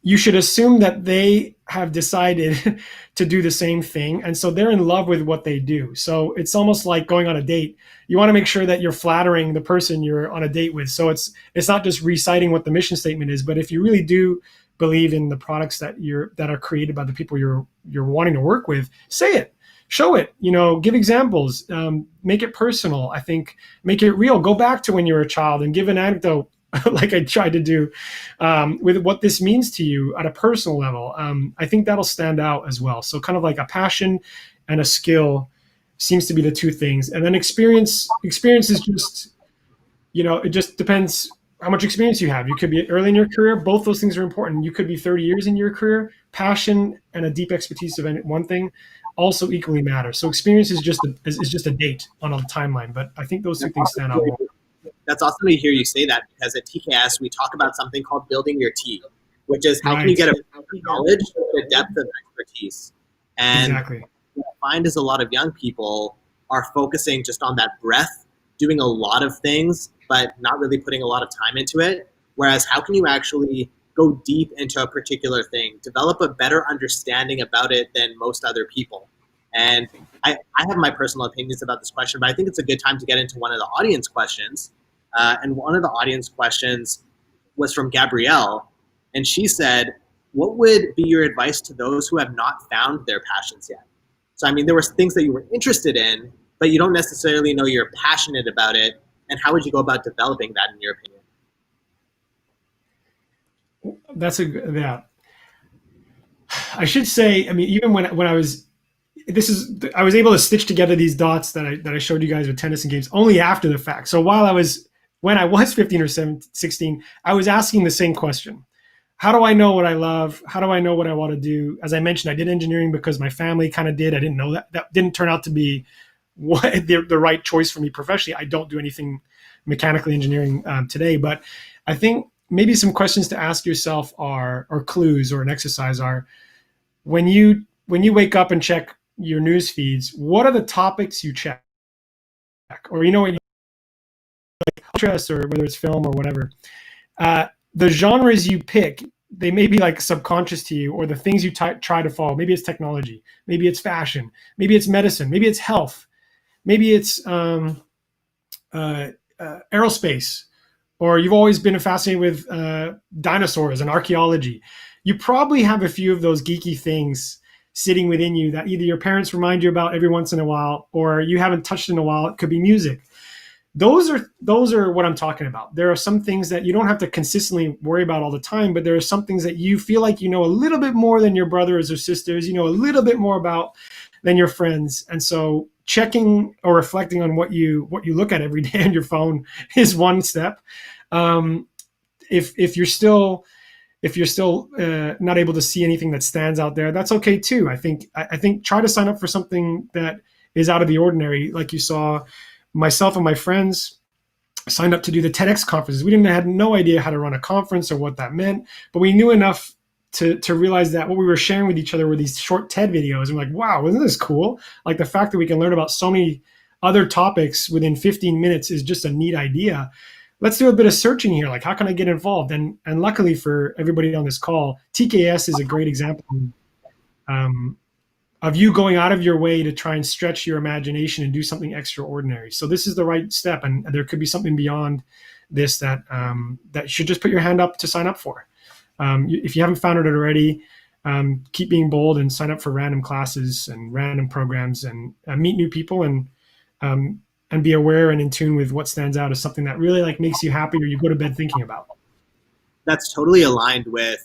you should assume that they have decided to do the same thing. And so they're in love with what they do. So it's almost like going on a date. You want to make sure that you're flattering the person you're on a date with. So it's not just reciting what the mission statement is, but if you really do believe in the products that are created by the people you're wanting to work with, say it, show it, give examples, make it personal. I think make it real. Go back to when you were a child and give an anecdote like I tried to do with what this means to you at a personal level. I think that'll stand out as well. So kind of like a passion and a skill seems to be the two things. And then experience is just, it just depends how much experience you have. You could be early in your career. Both those things are important. You could be 30 years in your career. Passion and a deep expertise of one thing also equally matter. So experience is just a date on a timeline. But I think those two things stand out more. That's awesome to hear you say that, because at TKS we talk about something called building your team, which is how can you get a knowledge with a depth of expertise. And exactly. What I find is a lot of young people are focusing just on that breadth, doing a lot of things, but not really putting a lot of time into it. Whereas how can you actually go deep into a particular thing, develop a better understanding about it than most other people? And I have my personal opinions about this question, but I think it's a good time to get into one of the audience questions. And one of the audience questions was from Gabrielle, and she said, what would be your advice to those who have not found their passions yet? So, I mean, there were things that you were interested in, but you don't necessarily know you're passionate about it. And how would you go about developing that, in your opinion? Yeah. I should say, I mean, even when I was able to stitch together these dots that I showed you guys with tennis and games only after the fact. So when I was 15 or 16, I was asking the same question. How do I know what I love? How do I know what I want to do? As I mentioned, I did engineering because my family kind of did. I didn't know that. That didn't turn out to be the right choice for me professionally. I don't do anything mechanically engineering today, but I think maybe some questions to ask yourself or clues or an exercise are, when you wake up and check your news feeds, what are the topics you check? Or when like interest, or whether it's film or whatever, the genres you pick, they may be like subconscious to you, or the things you try to follow. Maybe it's technology, maybe it's fashion, maybe it's medicine, maybe it's health, maybe it's aerospace, or you've always been fascinated with dinosaurs and archaeology. You probably have a few of those geeky things sitting within you that either your parents remind you about every once in a while, or you haven't touched in a while. It could be music. Those are what I'm talking about. There are some things that you don't have to consistently worry about all the time, but there are some things that you feel like you know a little bit more than your brothers or sisters, a little bit more about than your friends. And so checking or reflecting on what you look at every day on your phone is one step. If you're still not able to see anything that stands out there, that's okay too. I think try to sign up for something that is out of the ordinary. Like you saw, myself and my friends signed up to do the TEDx conferences. We had no idea how to run a conference or what that meant, but we knew enough to realize that what we were sharing with each other were these short TED videos. And we're like, wow, isn't this cool? Like the fact that we can learn about so many other topics within 15 minutes is just a neat idea. Let's do a bit of searching here. Like, how can I get involved? And luckily for everybody on this call, TKS is a great example of you going out of your way to try and stretch your imagination and do something extraordinary. So this is the right step. And there could be something beyond this that you should just put your hand up to sign up for. If you haven't found it already, keep being bold and sign up for random classes and random programs and meet new people and be aware and in tune with what stands out as something that really like makes you happy or you go to bed thinking about. That's totally aligned with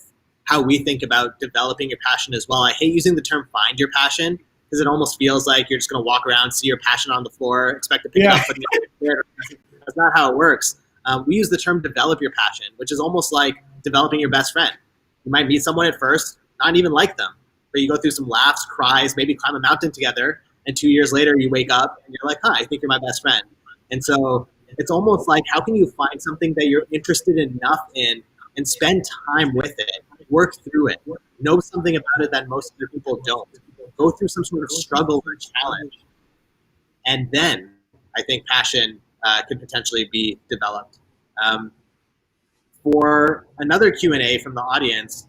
how we think about developing your passion as well. I hate using the term find your passion, because it almost feels like you're just going to walk around, see your passion on the floor, expect to pick it up, but that's not how it works. We use the term develop your passion, which is almost like developing your best friend. You might meet someone at first, not even like them, but you go through some laughs, cries, maybe climb a mountain together, and 2 years later you wake up and you're like, I think you're my best friend. And so it's almost like, how can you find something that you're interested enough in and spend time with it, work through it, know something about it that most other people don't, go through some sort of struggle or challenge, and then I think passion can potentially be developed. For another Q&A from the audience,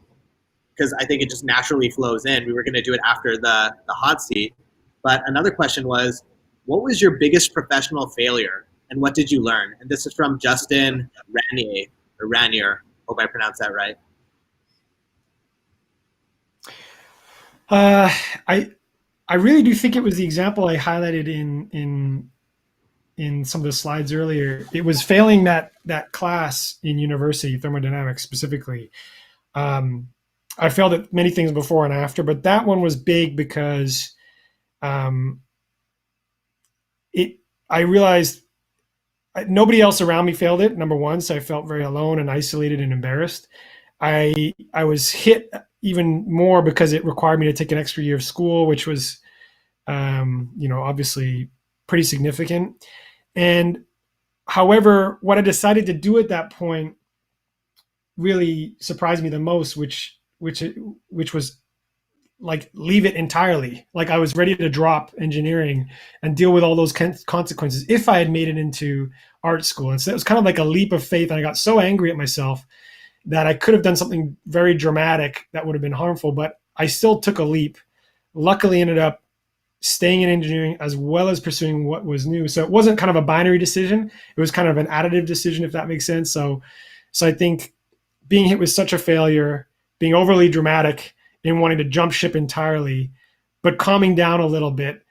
because I think it just naturally flows in, we were going to do it after the hot seat, but another question was, what was your biggest professional failure and what did you learn? And this is from Justin Ranier. Hope I pronounced that right. I really do think it was the example I highlighted in some of the slides earlier. It was failing that class in university, thermodynamics specifically. I failed at many things before and after, but that one was big because I realized nobody else around me failed it, number one, so I felt very alone and isolated and embarrassed. I was hit even more because it required me to take an extra year of school, which was, obviously pretty significant. And however, what I decided to do at that point really surprised me the most, which was like leave it entirely. Like I was ready to drop engineering and deal with all those consequences if I had made it into art school. And so it was kind of like a leap of faith. And I got so angry at myself that I could have done something very dramatic that would have been harmful, but I still took a leap. Luckily ended up staying in engineering as well as pursuing what was new. So it wasn't kind of a binary decision. It was kind of an additive decision, if that makes sense. So I think being hit with such a failure, being overly dramatic in wanting to jump ship entirely, but calming down a little bit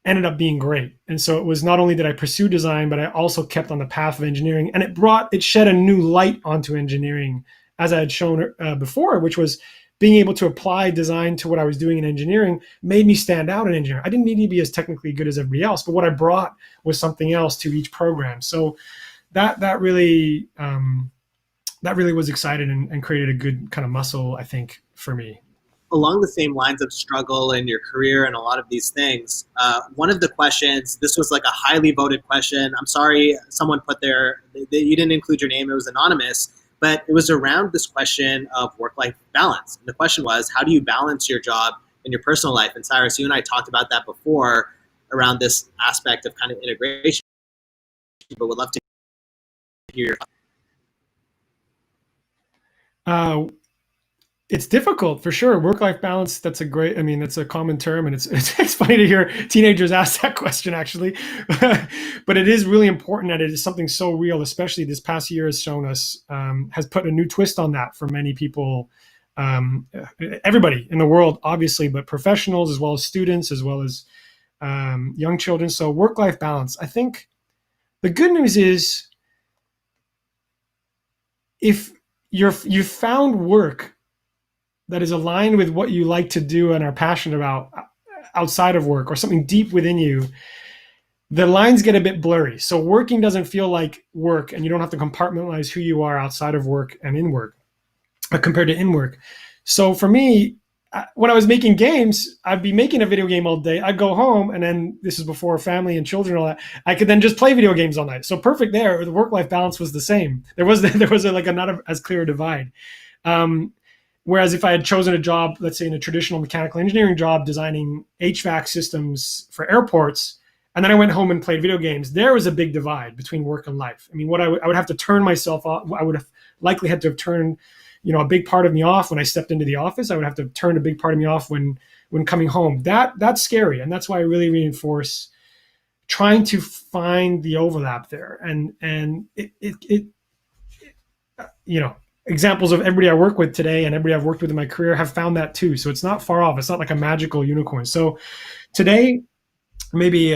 ended up being great. And so it was not only did I pursue design, but I also kept on the path of engineering, and it shed a new light onto engineering, as I had shown before, which was being able to apply design to what I was doing in engineering made me stand out in engineering. I didn't need to be as technically good as everybody else, but what I brought was something else to each program. So that really was exciting and created a good kind of muscle, I think, for me. Along the same lines of struggle in your career and a lot of these things, one of the questions, this was like a highly voted question. I'm sorry, someone put there, you didn't include your name, it was anonymous, but it was around this question of work-life balance. And the question was, how do you balance your job and your personal life? And Cyrus, you and I talked about that before around this aspect of kind of integration, but would love to hear your It's difficult for sure. Work-life balance, that's a common term, and it's funny to hear teenagers ask that question actually. But it is really important that it is something so real, especially this past year has shown us, has put a new twist on that for many people, everybody in the world, obviously, but professionals as well as students, as well as young children. So work-life balance, I think the good news is if you've found work that is aligned with what you like to do and are passionate about outside of work, or something deep within you, the lines get a bit blurry. So working doesn't feel like work, and you don't have to compartmentalize who you are outside of work and in work compared to in work. So for me, when I was making games, I'd be making a video game all day. I'd go home, and then this is before family and children and all that. I could then just play video games all night. So perfect there. The work-life balance was the same. There was like a not as clear a divide. Whereas if I had chosen a job, let's say in a traditional mechanical engineering job, designing HVAC systems for airports, and then I went home and played video games, there was a big divide between work and life. I mean, what I would have to turn myself off. I would have likely had to have turned, a big part of me off when I stepped into the office. I would have to turn a big part of me off when coming home. That's scary, and that's why I really reinforce trying to find the overlap there. And it examples of everybody I work with today and everybody I've worked with in my career have found that too. So it's not far off. It's not like a magical unicorn. So today, maybe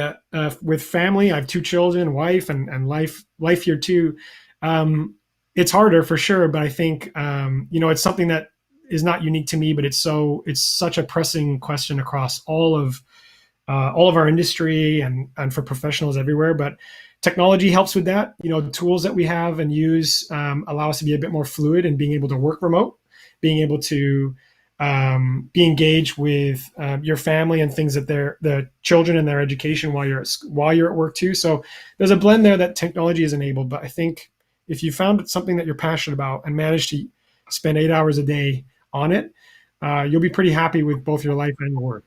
with family, I have 2 children, wife, and life here too. It's harder for sure, but I think it's something that is not unique to me, but it's such a pressing question across all of all of our industry and for professionals everywhere. But technology helps with that. The tools that we have and use allow us to be a bit more fluid and being able to work remote, being able to be engaged with your family and things that the children and their education while you're at work too. So there's a blend there that technology has enabled. But I think if you found something that you're passionate about and managed to spend 8 hours a day on it, you'll be pretty happy with both your life and your work.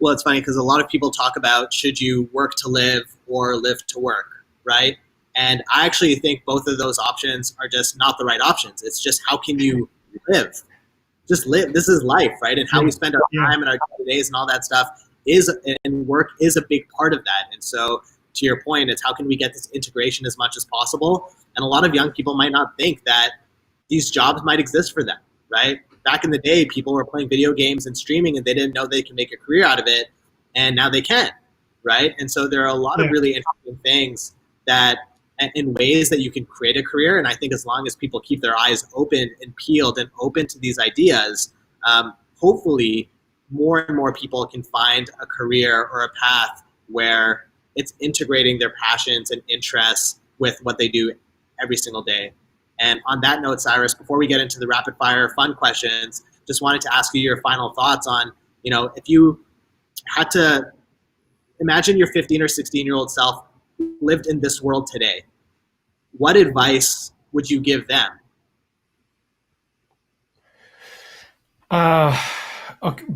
Well, it's funny because a lot of people talk about should you work to live or live to work, right? And I actually think both of those options are just not the right options. It's just how can you live? Just live. This is life, right? And how we spend our time and our days and all that stuff and work is a big part of that. And so to your point, it's how can we get this integration as much as possible? And a lot of young people might not think that these jobs might exist for them, right? Back in the day, people were playing video games and streaming and they didn't know they could make a career out of it. And now they can, right? And so there are a lot of really interesting things that in ways that you can create a career. And I think as long as people keep their eyes open and peeled and open to these ideas, hopefully more and more people can find a career or a path where it's integrating their passions and interests with what they do every single day. And on that note, Cyrus, before we get into the rapid fire fun questions, just wanted to ask you your final thoughts on, if you had to imagine your 15 or 16-year-old self lived in this world today, what advice would you give them?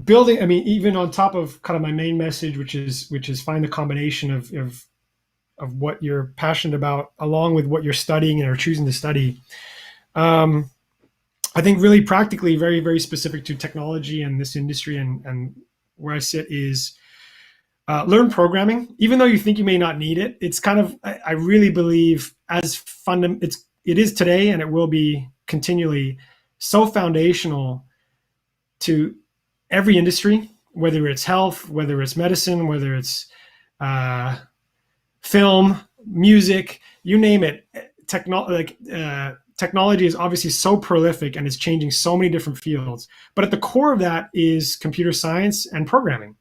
Building, even on top of kind of my main message, which is find the combination of what you're passionate about along with what you're studying and are choosing to study. I think really practically very, very specific to technology and this industry and where I sit is learn programming. Even though you think you may not need it, it's kind of, I really believe it is today and it will be continually so foundational to every industry, whether it's health, whether it's medicine, whether it's film, music, you name it. Technology is obviously so prolific and it's changing so many different fields. But at the core of that is computer science and programming,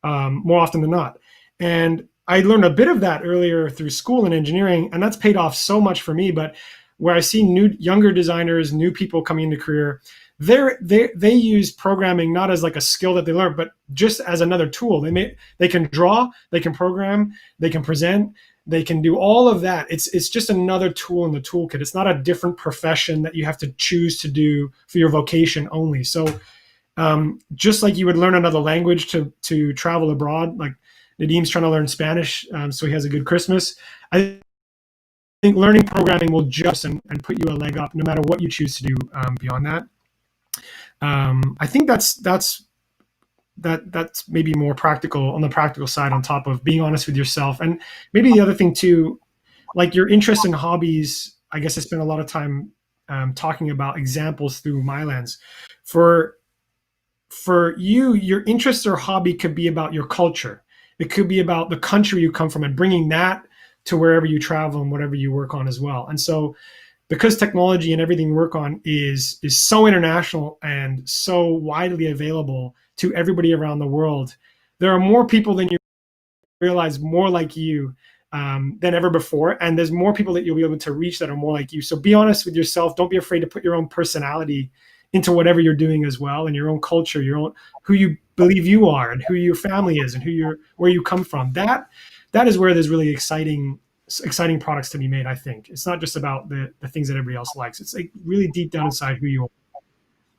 more often than not. And I learned a bit of that earlier through school and engineering, and that's paid off so much for me. But where I see younger designers, new people coming into career, they use programming not as like a skill that they learn, but just as another tool. They can draw, they can program, they can present, they can do all of that. It's just another tool in the toolkit. It's not a different profession that you have to choose to do for your vocation only. So just like you would learn another language to travel abroad, like Nadim's trying to learn Spanish, so he has a good Christmas. I think learning programming will just and put you a leg up no matter what you choose to do beyond that. I think that's maybe more practical on the practical side on top of being honest with yourself. And maybe the other thing too, like your interest in hobbies, I guess I spent a lot of time talking about examples through my lens. For you, your interest or hobby could be about your culture. It could be about the country you come from and bringing that to wherever you travel and whatever you work on as well. And so because technology and everything we work on is so international and so widely available to everybody around the world, there are more people than you realize more like you than ever before. And there's more people that you'll be able to reach that are more like you. So be honest with yourself. Don't be afraid to put your own personality into whatever you're doing as well, and your own culture, who you believe you are and who your family is and where you come from. That is where there's really exciting products to be made. I think it's not just about the things that everybody else likes. It's like really deep down inside who you are.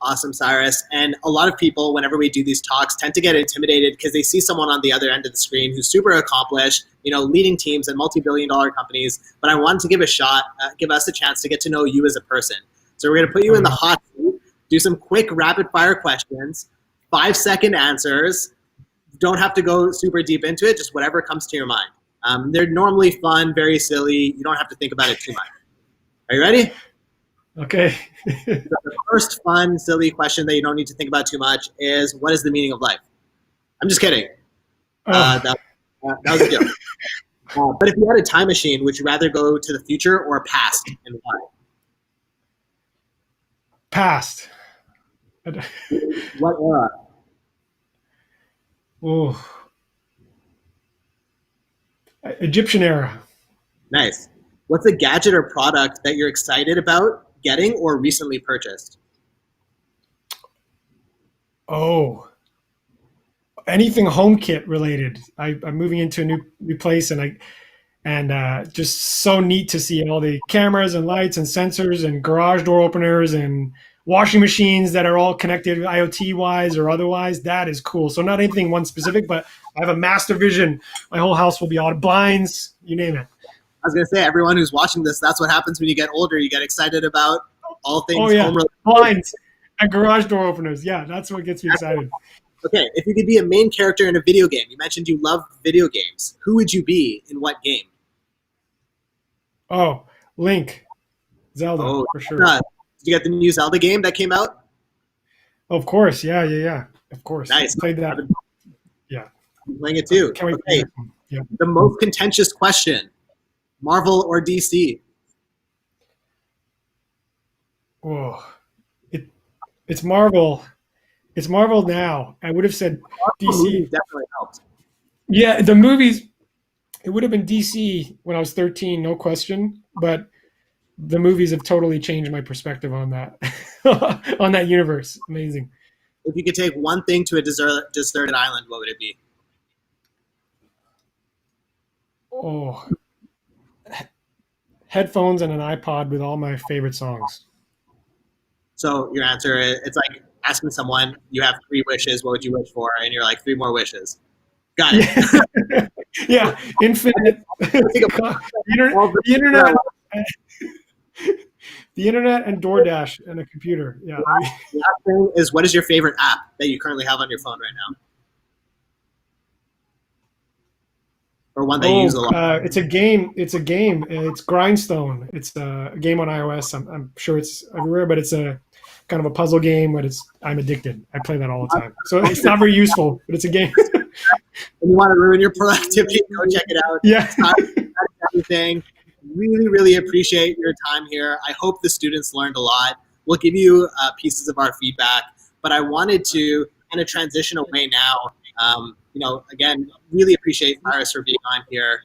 Awesome, Cyrus. And a lot of people, whenever we do these talks, tend to get intimidated because they see someone on the other end of the screen who's super accomplished, leading teams and multi-billion-dollar companies. But I wanted to give us a chance to get to know you as a person. So we're going to put you in the hot seat, do some quick rapid-fire questions, 5-second answers. Don't have to go super deep into it, just whatever comes to your mind. They're normally fun, very silly. You don't have to think about it too much. Are you ready? Okay. The first fun, silly question that you don't need to think about too much is, what is the meaning of life? I'm just kidding. That was a joke. But if you had a time machine, would you rather go to the future or past, and why? Past. What era? Oh, Egyptian era. Nice. What's a gadget or product that you're excited about getting or recently purchased? Oh, anything HomeKit related. I'm moving into a new place, and just so neat to see all the cameras and lights and sensors and garage door openers and washing machines that are all connected IoT wise or otherwise. That is cool. So not anything one specific, but I have a master vision. My whole house will be on blinds, you name it. I was going to say, everyone who's watching this, that's what happens when you get older. You get excited about all things Oh yeah, home related. blinds and garage door openers. Yeah, that's what gets me excited. Okay, if you could be a main character in a video game, you mentioned you love video games. Who would you be in what game? Oh, Link, Zelda, Oh, for sure. did you get the new Zelda game that came out? Of course, yeah. Of course, Nice. played that. I've been Yeah, playing it too. can't wait. Okay, Yeah. the most contentious question: Marvel or DC? Oh, it's Marvel. It's Marvel now. I would have said Marvel movies DC. definitely helped. Yeah, the movies. It would have been DC when I was 13, no question. But the movies have totally changed my perspective on that, on that universe. Amazing. If you could take one thing to a deserted island, what would it be? Oh, headphones and an iPod with all my favorite songs. So your answer is, it's like asking someone, you have 3 wishes, what would you wish for? And you're like, 3 more wishes. Got it. Yeah, yeah. Infinite. the internet, the internet, and DoorDash and a computer. Yeah. The last thing is, what is your favorite app that you currently have on your phone right now? Or one that you use a lot? It's a game. It's Grindstone. It's a game on iOS. I'm sure it's everywhere, but it's a kind of a puzzle game. But I'm addicted. I play that all the time. So it's not very useful, but it's a game. When you want to ruin your productivity, go check it out. Yeah. Everything. Really, really appreciate your time here. I hope the students learned a lot. We'll give you pieces of our feedback, but I wanted to kind of transition away now. Again, really appreciate Cyrus for being on here.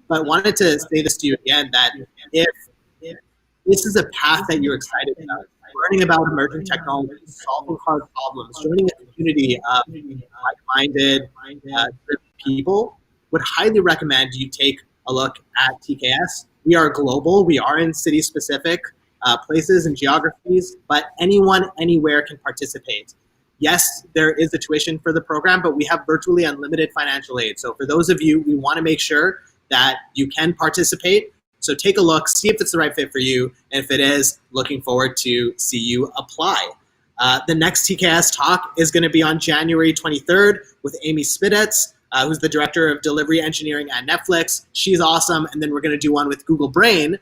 But wanted to say this to you again, that if this is a path that you're excited about, learning about emerging technologies, solving hard problems, joining a community of like-minded people, would highly recommend you take a look at TKS. We are global. We are in city-specific places and geographies, but anyone, anywhere can participate. Yes, there is a tuition for the program, but we have virtually unlimited financial aid. So for those of you, we want to make sure that you can participate. So take a look, see if it's the right fit for you. And if it is, looking forward to see you apply. The next TKS talk is going to be on January 23rd with Amy Spidetz, who's the director of delivery engineering at Netflix. She's awesome. And then we're going to do one with Google Brain,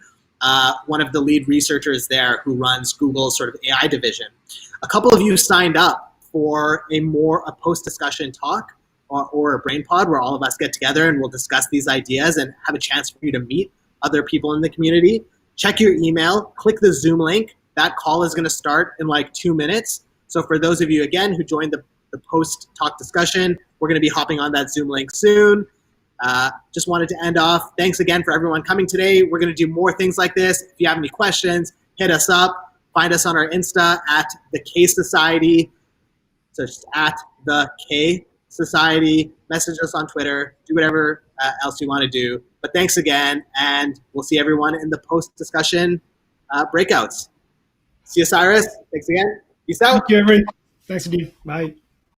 one of the lead researchers there who runs Google's sort of AI division. A couple of you signed up for a post-discussion talk or a brain pod where all of us get together and we'll discuss these ideas and have a chance for you to meet other people in the community. Check your email, click the Zoom link. That call is going to start in like 2 minutes. So for those of you, again, who joined the post-talk discussion, we're going to be hopping on that Zoom link soon. Just wanted to end off. Thanks again for everyone coming today. We're going to do more things like this. If you have any questions, hit us up. Find us on our Insta at the K Society. So just at the K Society. Message us on Twitter. Do whatever else you want to do. But thanks again, and we'll see everyone in the post-discussion breakouts. See you, Cyrus. Thanks again. Peace out. Thank you, everyone. Thanks, Steve. Bye.